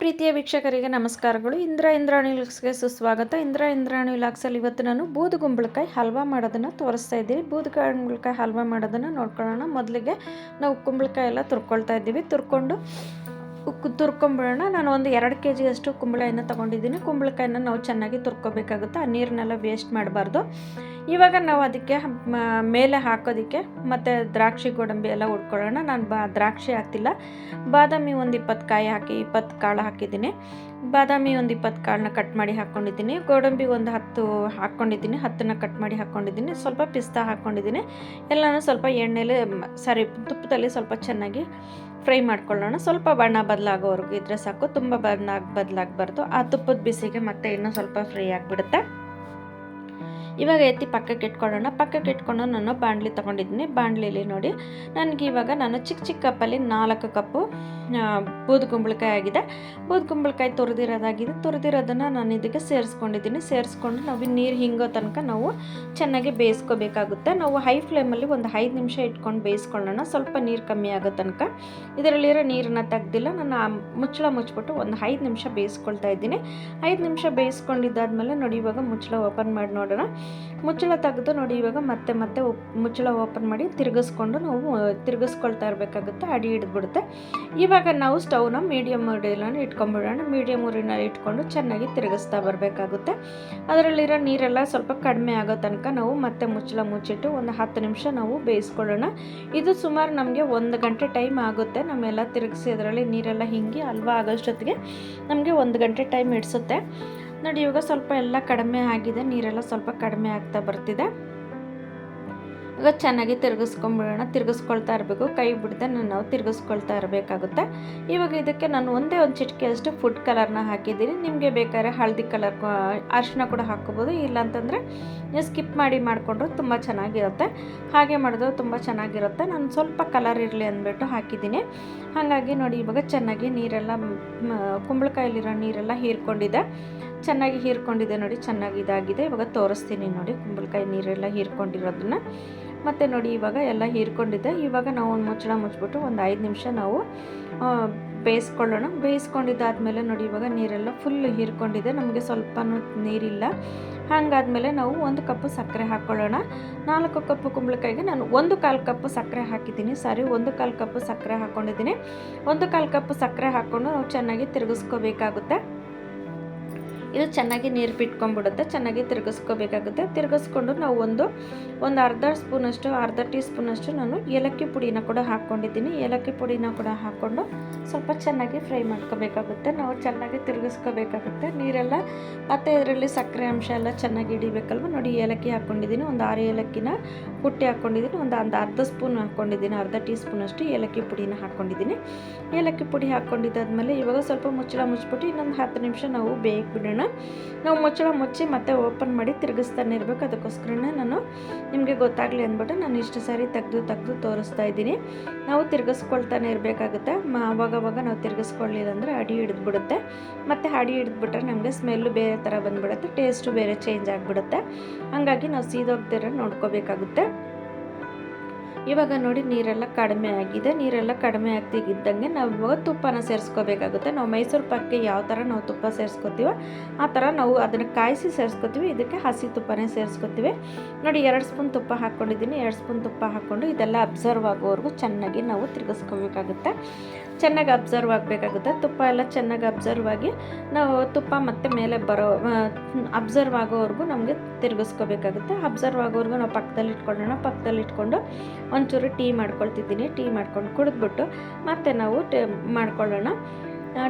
ಪ್ರೀತಿಯ ವೀಕ್ಷಕರಿಗೆ ನಮಸ್ಕಾರಗಳು. ಇಂದ್ರಾಣಿ ವ್ಲಾಗ್ಸ್ಗೆ ಸುಸ್ವಾಗತ. ಇಂದ್ರಾಣಿ ವ್ಲಾಗ್ಸಲ್ಲಿ ಇವತ್ತು ನಾನು ಬೂದುಗುಂಬಳಕಾಯಿ ಹಲ್ವಾ ಮಾಡೋದನ್ನು ತೋರಿಸ್ತಾ ಇದ್ದೀನಿ. ಬೂದುಗುಂಬಳಕಾಯಿ ಹಲ್ವಾ ಮಾಡೋದನ್ನು ನೋಡ್ಕೊಳ್ಳೋಣ. ಮೊದಲಿಗೆ ನಾವು ಕುಂಬಳಕಾಯಿ ಎಲ್ಲ ತುರ್ಕೊಳ್ತಾ ಇದ್ದೀವಿ. ತುರ್ಕೊಂಬಿಡೋಣ. ನಾನು ಒಂದು 2 kg ಅಷ್ಟು ಕುಂಬಳಕಾಯಿನ ತೊಗೊಂಡಿದ್ದೀನಿ. ಕುಂಬಳಕಾಯಿನ ನಾವು ಚೆನ್ನಾಗಿ ತುರ್ಕೋಬೇಕಾಗುತ್ತೆ. ಆ ನೀರನ್ನೆಲ್ಲ ವೇಸ್ಟ್ ಮಾಡಬಾರ್ದು. ಇವಾಗ ನಾವು ಅದಕ್ಕೆ ಮೇಲೆ ಹಾಕೋದಕ್ಕೆ ಮತ್ತು ದ್ರಾಕ್ಷಿ ಗೋಡಂಬಿ ಎಲ್ಲ ಹುಡ್ಕೊಳ್ಳೋಣ. ನಾನು ದ್ರಾಕ್ಷಿ ಹಾಕ್ತಿಲ್ಲ. ಬಾದಾಮಿ ಒಂದು 20 ಕಾಯಿ ಹಾಕಿ 20 ಕಾಳು ಹಾಕಿದ್ದೀನಿ. ಬಾದಾಮಿ ಒಂದು 20 ಕಾಳನ್ನ ಕಟ್ ಮಾಡಿ ಹಾಕ್ಕೊಂಡಿದ್ದೀನಿ. ಗೋಡಂಬಿ ಒಂದು 10 ಹಾಕ್ಕೊಂಡಿದ್ದೀನಿ. 10ನ ಕಟ್ ಮಾಡಿ ಹಾಕ್ಕೊಂಡಿದ್ದೀನಿ. ಸ್ವಲ್ಪ ಪಿಸ್ತಾ ಹಾಕ್ಕೊಂಡಿದ್ದೀನಿ. ಎಲ್ಲನೂ ಸ್ವಲ್ಪ ತುಪ್ಪದಲ್ಲಿ ಸ್ವಲ್ಪ ಚೆನ್ನಾಗಿ ಫ್ರೈ ಮಾಡ್ಕೊಳ್ಳೋಣ. ಸ್ವಲ್ಪ ಬಣ್ಣ ಬದಲಾಗೋವರೆಗೂ ಇದ್ರೆ ಸಾಕು. ತುಂಬ ಬದಲಾಗಬಾರ್ದು. ಆ ತುಪ್ಪದ ಬಿಸಿಗೆ ಮತ್ತೆ ಇನ್ನೂ ಸ್ವಲ್ಪ ಫ್ರೈ ಆಗಿಬಿಡುತ್ತೆ. ಇವಾಗ ಎತ್ತಿ ಪಕ್ಕಕ್ಕೆ ಇಟ್ಕೊಳ್ಳೋಣ. ಪಕ್ಕಕ್ಕೆ ಇಟ್ಕೊಂಡು ನಾನು ಬಾಣಲಿ ತೊಗೊಂಡಿದ್ದೀನಿ. ಬಾಣಲಿಲಿ ನೋಡಿ ನನಗೆ ಇವಾಗ ನಾನು ಚಿಕ್ಕ ಕಪ್ಪಲ್ಲಿ 4 ಕಪ್ಪು ಬೂದುಗುಂಬಳಕಾಯಿ ಆಗಿದೆ. ಬೂದುಗುಂಬಳಕಾಯಿ ತುರಿದಿರೋದನ್ನು ನಾನು ಇದಕ್ಕೆ ಸೇರಿಸ್ಕೊಂಡು ನಾವು ನೀರು ಹಿಂಗೋ ತನಕ ನಾವು ಚೆನ್ನಾಗಿ ಬೇಯಿಸ್ಕೋಬೇಕಾಗುತ್ತೆ. ನಾವು ಹೈ ಫ್ಲೇಮಲ್ಲಿ ಒಂದು 5 ನಿಮಿಷ ಇಟ್ಕೊಂಡು ಬೇಯಿಸ್ಕೊಳ್ಳೋಣ. ಸ್ವಲ್ಪ ನೀರು ಕಮ್ಮಿ ಆಗೋ ತನಕ. ಇದರಲ್ಲಿರೋ ನೀರನ್ನು ತೆಗ್ದಿಲ್ಲ. ನಾನು ಮುಚ್ಚಳ ಮುಚ್ಚಿಬಿಟ್ಟು ಒಂದು 5 ನಿಮಿಷ ಬೇಯಿಸ್ಕೊಳ್ತಾ ಇದ್ದೀನಿ. 5 ನಿಮಿಷ ಬೇಯಿಸ್ಕೊಂಡಿದ್ದಾದಮೇಲೆ ನೋಡಿ ಇವಾಗ ಮುಚ್ಚಳ ಓಪನ್ ಮಾಡಿ ನೋಡೋಣ. ಮುಚ್ಚಳ ತೆಗೆದು ನೋಡಿ ಇವಾಗ ಮತ್ತೆ ಮುಚ್ಚಳ ಓಪನ್ ಮಾಡಿ ತಿರುಗಿಸ್ಕೊಳ್ತಾ ಇರಬೇಕಾಗುತ್ತೆ. ಅಡಿ ಹಿಡಿದ್ಬಿಡುತ್ತೆ. ಇವಾಗ ನಾವು ಸ್ಟವ್ನ ಮೀಡಿಯಮ್ ಉರಿಯಲ್ಲಿ ಇಟ್ಕೊಂಡ್ಬಿಡೋಣ. ಮೀಡಿಯಮ್ ಉರಿನಲ್ಲಿ ಇಟ್ಕೊಂಡು ಚೆನ್ನಾಗಿ ತಿರುಗಿಸ್ತಾ ಬರಬೇಕಾಗುತ್ತೆ. ಅದರಲ್ಲಿರೋ ನೀರೆಲ್ಲ ಸ್ವಲ್ಪ ಕಡಿಮೆ ಆಗೋ ತನಕ ನಾವು ಮತ್ತೆ ಮುಚ್ಚಳ ಮುಚ್ಚಿಟ್ಟು ಒಂದು 10 ನಿಮಿಷ ನಾವು ಬೇಯಿಸ್ಕೊಳ್ಳೋಣ. ಇದು ಸುಮಾರು ನಮಗೆ 1 ಗಂಟೆ ಟೈಮ್ ಆಗುತ್ತೆ. ನಮ್ಮೆಲ್ಲ ತಿರುಗಿಸಿ ಅದರಲ್ಲಿ ನೀರೆಲ್ಲ ಹಿಂಗಿ ಹಲ್ವಾ ಆಗೋಷ್ಟೊತ್ತಿಗೆ ನಮಗೆ 1 ಗಂಟೆ ಟೈಮ್ ಹಿಡಿಸುತ್ತೆ. ನೋಡಿ ಇವಾಗ ಸ್ವಲ್ಪ ಎಲ್ಲ ಕಡಿಮೆ ಆಗಿದೆ. ನೀರೆಲ್ಲ ಸ್ವಲ್ಪ ಕಡಿಮೆ ಆಗ್ತಾ ಬರ್ತಿದೆ. ಇವಾಗ ಚೆನ್ನಾಗಿ ತಿರುಗಿಸ್ಕೊಳ್ತಾ ಇರಬೇಕು. ಕೈ ಬಿಡದೆ ನಾವು ತಿರುಗಿಸ್ಕೊಳ್ತಾ ಇರಬೇಕಾಗುತ್ತೆ. ಇವಾಗ ಇದಕ್ಕೆ ನಾನು ಒಂದು ಚಿಟಿಕೆ ಅಷ್ಟು ಫುಡ್ ಕಲರ್ನ ಹಾಕಿದ್ದೀನಿ. ನಿಮಗೆ ಬೇಕಾದ್ರೆ ಹಳದಿ ಕಲರ್ ಅರಿಶಿನ ಕೂಡ ಹಾಕ್ಕೋಬೋದು. ಇಲ್ಲಾಂತಂದರೆ ನೀವು ಸ್ಕಿಪ್ ಮಾಡಿಕೊಂಡ್ರು ತುಂಬ ಚೆನ್ನಾಗಿರುತ್ತೆ. ಹಾಗೆ ಮಾಡಿದ್ರು ತುಂಬ ಚೆನ್ನಾಗಿರುತ್ತೆ. ನಾನು ಸ್ವಲ್ಪ ಕಲರ್ ಇರಲಿ ಅಂದ್ಬಿಟ್ಟು ಹಾಕಿದ್ದೀನಿ. ಹಾಗಾಗಿ ನೋಡಿ ಇವಾಗ ಚೆನ್ನಾಗಿ ನೀರೆಲ್ಲ ಕುಂಬಳಕಾಯಲ್ಲಿರೋ ನೀರೆಲ್ಲ ಚೆನ್ನಾಗಿ ಹೀರ್ಕೊಂಡಿದೆ ನೋಡಿ. ಚೆನ್ನಾಗಿ ಇದಾಗಿದೆ. ಇವಾಗ ತೋರಿಸ್ತೀನಿ ನೋಡಿ ಕುಂಬಳಕಾಯಿ ನೀರೆಲ್ಲ ಹೀರ್ಕೊಂಡಿರೋದನ್ನು. ಮತ್ತು ನೋಡಿ ಇವಾಗ ಎಲ್ಲ ಹೀರ್ಕೊಂಡಿದೆ. ಇವಾಗ ನಾವು ಒಂದು ಮುಚ್ಚಳ ಮುಚ್ಚಿಬಿಟ್ಟು ಒಂದು 5 ನಿಮಿಷ ನಾವು ಬೇಯಿಸ್ಕೊಳ್ಳೋಣ. ಬೇಯಿಸ್ಕೊಂಡಿದ್ದಾದಮೇಲೆ ನೋಡಿ ಇವಾಗ ನೀರೆಲ್ಲ ಫುಲ್ ಹೀರ್ಕೊಂಡಿದೆ. ನಮಗೆ ಸ್ವಲ್ಪ ನೀರಿಲ್ಲ. ಹಾಗಾದಮೇಲೆ ನಾವು 1 ಕಪ್ಪು ಸಕ್ಕರೆ ಹಾಕ್ಕೊಳ್ಳೋಣ. 4 ಕಪ್ಪು ಕುಂಬಳಕಾಯಿಗೆ ನಾನು 1/4 ಕಪ್ಪು ಸಕ್ಕರೆ ಹಾಕಿದ್ದೀನಿ. 1/4 ಕಪ್ಪು ಸಕ್ಕರೆ ಹಾಕ್ಕೊಂಡಿದ್ದೀನಿ. 1/4 ಕಪ್ಪು ಸಕ್ಕರೆ ಹಾಕ್ಕೊಂಡು ನಾವು ಚೆನ್ನಾಗಿ ತಿರುಗಿಸ್ಕೋಬೇಕಾಗುತ್ತೆ. ಇದು ಚೆನ್ನಾಗಿ ನೀರು ಬಿಟ್ಕೊಂಡ್ಬಿಡುತ್ತೆ. ಚೆನ್ನಾಗಿ ತಿರುಗಿಸ್ಕೋಬೇಕಾಗುತ್ತೆ. ತಿರುಗಿಸ್ಕೊಂಡು ನಾವು ಒಂದು ಅರ್ಧ ಟೀ ಸ್ಪೂನಷ್ಟು ನಾನು ಏಲಕ್ಕಿ ಪುಡಿನ ಕೂಡ ಹಾಕ್ಕೊಂಡಿದ್ದೀನಿ. ಏಲಕ್ಕಿ ಪುಡಿನ ಕೂಡ ಹಾಕ್ಕೊಂಡು ಸ್ವಲ್ಪ ಚೆನ್ನಾಗಿ ಫ್ರೈ ಮಾಡ್ಕೋಬೇಕಾಗುತ್ತೆ. ನಾವು ಚೆನ್ನಾಗಿ ತಿರುಗಿಸ್ಕೋಬೇಕಾಗುತ್ತೆ. ನೀರೆಲ್ಲ ಮತ್ತು ಇದರಲ್ಲಿ ಸಕ್ಕರೆ ಅಂಶ ಎಲ್ಲ ಚೆನ್ನಾಗಿ ಹಿಡಿಬೇಕಲ್ವ. ನೋಡಿ ಏಲಕ್ಕಿ ಹಾಕ್ಕೊಂಡಿದ್ದೀನಿ. ಒಂದು 6 ಏಲಕ್ಕಿನ ಕುಟ್ಟಿ ಹಾಕ್ಕೊಂಡಿದ್ದೀನಿ. ಒಂದು ಅರ್ಧ ಸ್ಪೂನ್ ಹಾಕ್ಕೊಂಡಿದ್ದೀನಿ. ಅರ್ಧ ಟೀ ಸ್ಪೂನಷ್ಟು ಏಲಕ್ಕಿ ಪುಡಿನ ಹಾಕ್ಕೊಂಡಿದ್ದೀನಿ. ಏಲಕ್ಕಿ ಪುಡಿ ಹಾಕ್ಕೊಂಡಿದ್ದಾದಮೇಲೆ ಇವಾಗ ಸ್ವಲ್ಪ ಮುಚ್ಚಳ ಮುಚ್ಚಿಬಿಟ್ಟು ಇನ್ನೊಂದು 10 ನಿಮಿಷ ನಾವು ಬೇಯಕ್ಕೆ ಬಿಡೋಣ. ನಾವು ಮುಚ್ಚಳ ಮುಚ್ಚಿ ಮತ್ತೆ ಓಪನ್ ಮಾಡಿ ತಿರುಗಿಸ್ತಾನೆ ಇರಬೇಕು. ಅದಕ್ಕೋಸ್ಕರನೇ ನಾನು ನಿಮಗೆ ಗೊತ್ತಾಗಲಿ ಅಂದ್ಬಿಟ್ಟು ನಾನು ಇಷ್ಟು ಸಾರಿ ತೆಗೆದು ತೋರಿಸ್ತಾ ಇದ್ದೀನಿ. ನಾವು ತಿರುಗಿಸ್ಕೊಳ್ತಾನೆ ಇರಬೇಕಾಗುತ್ತೆ. ಅವಾಗವಾಗ ನಾವು ತಿರುಗಿಸ್ಕೊಳ್ಳಿಲ್ಲ ಅಂದರೆ ಅಡಿ ಹಿಡಿದ್ಬಿಡುತ್ತೆ. ಮತ್ತು ಅಡಿ ಹಿಡಿದ್ಬಿಟ್ರೆ ನಮಗೆ ಸ್ಮೆಲ್ಲು ಬೇರೆ ಥರ ಬಂದುಬಿಡುತ್ತೆ. ಟೇಸ್ಟು ಬೇರೆ ಚೇಂಜ್ ಆಗಿಬಿಡುತ್ತೆ. ಹಾಗಾಗಿ ನಾವು ಸೀದೋಗ್ದಿರ ನೋಡ್ಕೋಬೇಕಾಗುತ್ತೆ. ಇವಾಗ ನೋಡಿ ನೀರೆಲ್ಲ ಕಡಿಮೆ ಆಗಿದೆ. ನೀರೆಲ್ಲ ಕಡಿಮೆ ಆಗ್ತಿದ್ದಂಗೆ ನಾವು ಇವಾಗ ತುಪ್ಪನ ಸೇರಿಸ್ಕೋಬೇಕಾಗುತ್ತೆ. ನಾವು ಮೈಸೂರು ಪಾಕ್ಗೆ ಯಾವ ಥರ ನಾವು ತುಪ್ಪ ಸೇರಿಸ್ಕೊತೀವೋ ಆ ಥರ ನಾವು ಅದನ್ನು ಕಾಯಿಸಿ ಸೇರಿಸ್ಕೊತೀವಿ. ಇದಕ್ಕೆ ಹಸಿ ತುಪ್ಪನೇ ಸೇರಿಸ್ಕೊತೀವಿ. ನೋಡಿ 2 ಸ್ಪೂನ್ ತುಪ್ಪ ಹಾಕ್ಕೊಂಡಿದ್ದೀನಿ. 2 ಸ್ಪೂನ್ ತುಪ್ಪ ಹಾಕ್ಕೊಂಡು ಇದೆಲ್ಲ ಅಬ್ಸರ್ವ್ ಆಗೋವರೆಗೂ ಚೆನ್ನಾಗಿ ನಾವು ತಿರುಗಿಸ್ಕೋಬೇಕಾಗುತ್ತೆ. ಚೆನ್ನಾಗಿ ಅಬ್ಸರ್ವ್ ಆಗಬೇಕಾಗುತ್ತೆ. ತುಪ್ಪ ಎಲ್ಲ ಚೆನ್ನಾಗಿ ಅಬ್ಸರ್ವ್ ಆಗಿ ನಾವು ತುಪ್ಪ ಮತ್ತೆ ಮೇಲೆ ಅಬ್ಸರ್ವ್ ಆಗೋವರೆಗೂ ನಮಗೆ ತಿರುಗಿಸ್ಕೋಬೇಕಾಗುತ್ತೆ. ಅಬ್ಸರ್ವ್ ಆಗೋವರೆಗೂ ನಾವು ಪಕ್ಕದಲ್ಲಿ ಇಟ್ಕೊಂಡು ಒಂಚೂರು ಟೀ ಮಾಡ್ಕೊಳ್ತಿದ್ದೀನಿ. ಟೀ ಮಾಡ್ಕೊಂಡು ಕುಡಿದ್ಬಿಟ್ಟು ಮತ್ತೆ ನಾವು ಮಾಡ್ಕೊಳ್ಳೋಣ.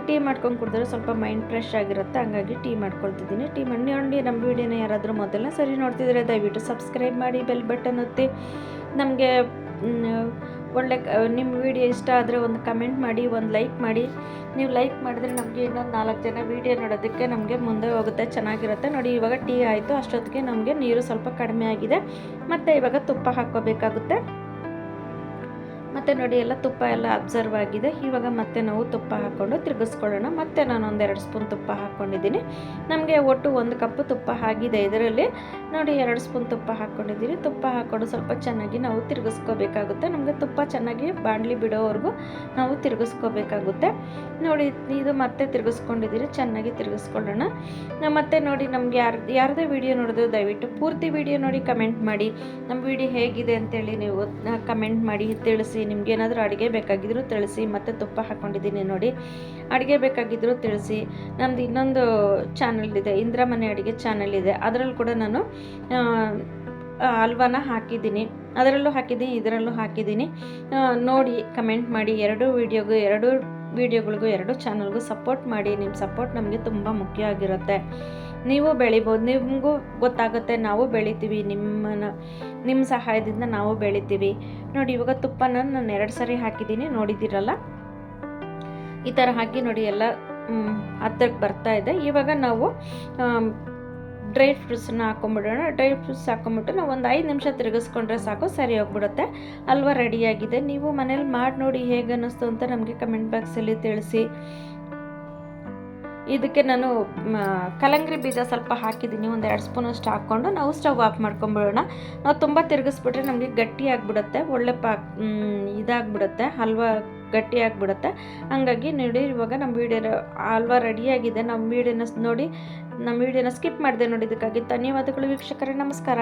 ಟೀ ಮಾಡ್ಕೊಂಡು ಕುಡಿದ್ರೆ ಸ್ವಲ್ಪ ಮೈಂಡ್ ಫ್ರೆಶ್ ಆಗಿರುತ್ತೆ. ಹಂಗಾಗಿ ಟೀ ಮಾಡ್ಕೊಳ್ತಿದ್ದೀನಿ. ಟೀ ಮಾಡಿ ನಮ್ಮ ವೀಡಿಯೋನ ಯಾರಾದರೂ ಮೊದಲನೇ ಸರಿ ನೋಡ್ತಿದ್ರೆ ದಯವಿಟ್ಟು ಸಬ್ಸ್ಕ್ರೈಬ್ ಮಾಡಿ, ಬೆಲ್ ಬಟನ್ ಒತ್ತಿ. ನಮಗೆ ನಿಮ್ಮ ವಿಡಿಯೋ ಇಷ್ಟ ಆದರೆ ಒಂದು ಕಮೆಂಟ್ ಮಾಡಿ, ಒಂದು ಲೈಕ್ ಮಾಡಿ. ನೀವು ಲೈಕ್ ಮಾಡಿದ್ರೆ ನಮಗೆ ಇನ್ನೊಂದು 4 ಜನ ವೀಡಿಯೋ ನೋಡೋದಕ್ಕೆ ನಮಗೆ ಮುಂದೆ ಹೋಗುತ್ತೆ, ಚೆನ್ನಾಗಿರುತ್ತೆ. ನೋಡಿ ಇವಾಗ ಟೀ ಆಯಿತು. ಅಷ್ಟೊತ್ತಿಗೆ ನಮಗೆ ನೀರು ಸ್ವಲ್ಪ ಕಡಿಮೆ ಆಗಿದೆ. ಮತ್ತು ಇವಾಗ ತುಪ್ಪ ಹಾಕ್ಕೋಬೇಕಾಗುತ್ತೆ. ಮತ್ತು ನೋಡಿ ಎಲ್ಲ ತುಪ್ಪ ಎಲ್ಲ ಅಬ್ಸರ್ವ್ ಆಗಿದೆ. ಇವಾಗ ಮತ್ತೆ ನಾವು ತುಪ್ಪ ಹಾಕ್ಕೊಂಡು ತಿರುಗಿಸ್ಕೊಳ್ಳೋಣ. ಮತ್ತೆ ನಾನು 1-2 ಸ್ಪೂನ್ ತುಪ್ಪ ಹಾಕ್ಕೊಂಡಿದ್ದೀನಿ. ನಮಗೆ ಒಟ್ಟು 1 ಕಪ್ ತುಪ್ಪ ಆಗಿದೆ. ಇದರಲ್ಲಿ ನೋಡಿ 2 ಸ್ಪೂನ್ ತುಪ್ಪ ಹಾಕ್ಕೊಂಡಿದ್ದೀನಿ. ತುಪ್ಪ ಹಾಕ್ಕೊಂಡು ಸ್ವಲ್ಪ ಚೆನ್ನಾಗಿ ನಾವು ತಿರುಗಿಸ್ಕೋಬೇಕಾಗುತ್ತೆ. ನಮಗೆ ತುಪ್ಪ ಚೆನ್ನಾಗಿ ಬಾಣಲಿ ಬಿಡೋವರೆಗೂ ನಾವು ತಿರುಗಿಸ್ಕೋಬೇಕಾಗುತ್ತೆ. ನೋಡಿ ಇದು ಮತ್ತೆ ತಿರುಗಿಸ್ಕೊಂಡಿದ್ದೀನಿ, ಚೆನ್ನಾಗಿ ತಿರುಗಿಸ್ಕೊಳ್ಳೋಣ. ಮತ್ತು ನೋಡಿ ನಮ್ಗೆ ಯಾರದೇ ವಿಡಿಯೋ ನೋಡಿದ್ರು ದಯವಿಟ್ಟು ಪೂರ್ತಿ ವಿಡಿಯೋ ನೋಡಿ ಕಮೆಂಟ್ ಮಾಡಿ. ನಮ್ಮ ವಿಡಿಯೋ ಹೇಗಿದೆ ಅಂತೇಳಿ ನೀವು ಕಮೆಂಟ್ ಮಾಡಿ ತಿಳಿಸಿ. ನಿಮ್ಗೇನಾದರೂ ಅಡುಗೆ ಬೇಕಾಗಿದ್ದರೂ ತಿಳಿಸಿ. ಮತ್ತು ತುಪ್ಪ ಹಾಕ್ಕೊಂಡಿದ್ದೀನಿ ನೋಡಿ, ಅಡುಗೆ ಬೇಕಾಗಿದ್ದರೂ ತಿಳಿಸಿ. ನಮ್ಮದು ಇನ್ನೊಂದು ಚಾನಲ್ ಇದೆ, ಇಂದ್ರಮನೆ ಅಡುಗೆ ಚಾನಲ್ ಇದೆ. ಅದರಲ್ಲಿ ಕೂಡ ನಾನು ಹಲ್ವಾನ ಹಾಕಿದ್ದೀನಿ, ಅದರಲ್ಲೂ ಹಾಕಿದ್ದೀನಿ, ಇದರಲ್ಲೂ ಹಾಕಿದ್ದೀನಿ. ನೋಡಿ ಕಮೆಂಟ್ ಮಾಡಿ. ಎರಡು ವಿಡಿಯೋಗಳಿಗೂ 2 ಚಾನಲ್ಗೂ ಸಪೋರ್ಟ್ ಮಾಡಿ. ನಿಮ್ಮ ಸಪೋರ್ಟ್ ನಮಗೆ ತುಂಬ ಮುಖ್ಯ ಆಗಿರುತ್ತೆ. ನೀವು ಬೆಳಿಬೋದು, ನಿಮಗೂ ಗೊತ್ತಾಗುತ್ತೆ ನಾವು ಬೆಳಿತೀವಿ, ನಿಮ್ಮ ಸಹಾಯದಿಂದ ನಾವು ಬೆಳಿತೀವಿ. ನೋಡಿ ಇವಾಗ ತುಪ್ಪನ ನಾನು 2 ಸರಿ ಹಾಕಿದ್ದೀನಿ, ನೋಡಿದ್ದೀರಲ್ಲ. ಈ ಥರ ಹಾಕಿ ನೋಡಿ ಎಲ್ಲ ಹತ್ತಿರಕ್ಕೆ ಬರ್ತಾ ಇದೆ. ಇವಾಗ ನಾವು ಡ್ರೈ ಫ್ರೂಟ್ಸನ್ನ ಹಾಕೊಂಡ್ಬಿಡೋಣ. ಡ್ರೈ ಫ್ರೂಟ್ಸ್ ಹಾಕೊಂಡ್ಬಿಟ್ಟು ನಾವು ಒಂದು 5 ನಿಮಿಷ ತಿರುಗಿಸ್ಕೊಂಡ್ರೆ ಸಾಕು, ಸರಿ ಹೋಗ್ಬಿಡುತ್ತೆ. ಹಲ್ವಾ ರೆಡಿಯಾಗಿದೆ. ನೀವು ಮನೇಲಿ ಮಾಡಿ ನೋಡಿ ಹೇಗೆ ಅನ್ನಿಸ್ತು ಅಂತ ನಮಗೆ ಕಮೆಂಟ್ ಬಾಕ್ಸಲ್ಲಿ ತಿಳಿಸಿ. ಇದಕ್ಕೆ ನಾನು ಕಲ್ಲಂಗಡಿ ಬೀಜ ಸ್ವಲ್ಪ ಹಾಕಿದ್ದೀನಿ, 1-2 ಸ್ಪೂನಷ್ಟು ಹಾಕ್ಕೊಂಡು ನಾವು ಸ್ಟವ್ ಆಫ್ ಮಾಡ್ಕೊಂಬಿಡೋಣ. ನಾವು ತುಂಬ ತಿರುಗಿಸ್ಬಿಟ್ರೆ ನಮಗೆ ಗಟ್ಟಿ ಆಗಿಬಿಡುತ್ತೆ, ಒಳ್ಳೆ ಇದಾಗ್ಬಿಡುತ್ತೆ, ಹಲ್ವಾ ಗಟ್ಟಿ ಆಗಿಬಿಡುತ್ತೆ. ಹಾಗಾಗಿ ನೋಡಿ ಇವಾಗ ನಮ್ಮ ವಿಡಿಯೋ ಹಲ್ವಾ ರೆಡಿಯಾಗಿದೆ. ನಮ್ಮ ವಿಡಿಯೋನ ಸ್ಕಿಪ್ ಮಾಡಿದೆ ನೋಡಿದ್ದಕ್ಕಾಗಿ ಧನ್ಯವಾದಗಳು ವೀಕ್ಷಕರೇ. ನಮಸ್ಕಾರ.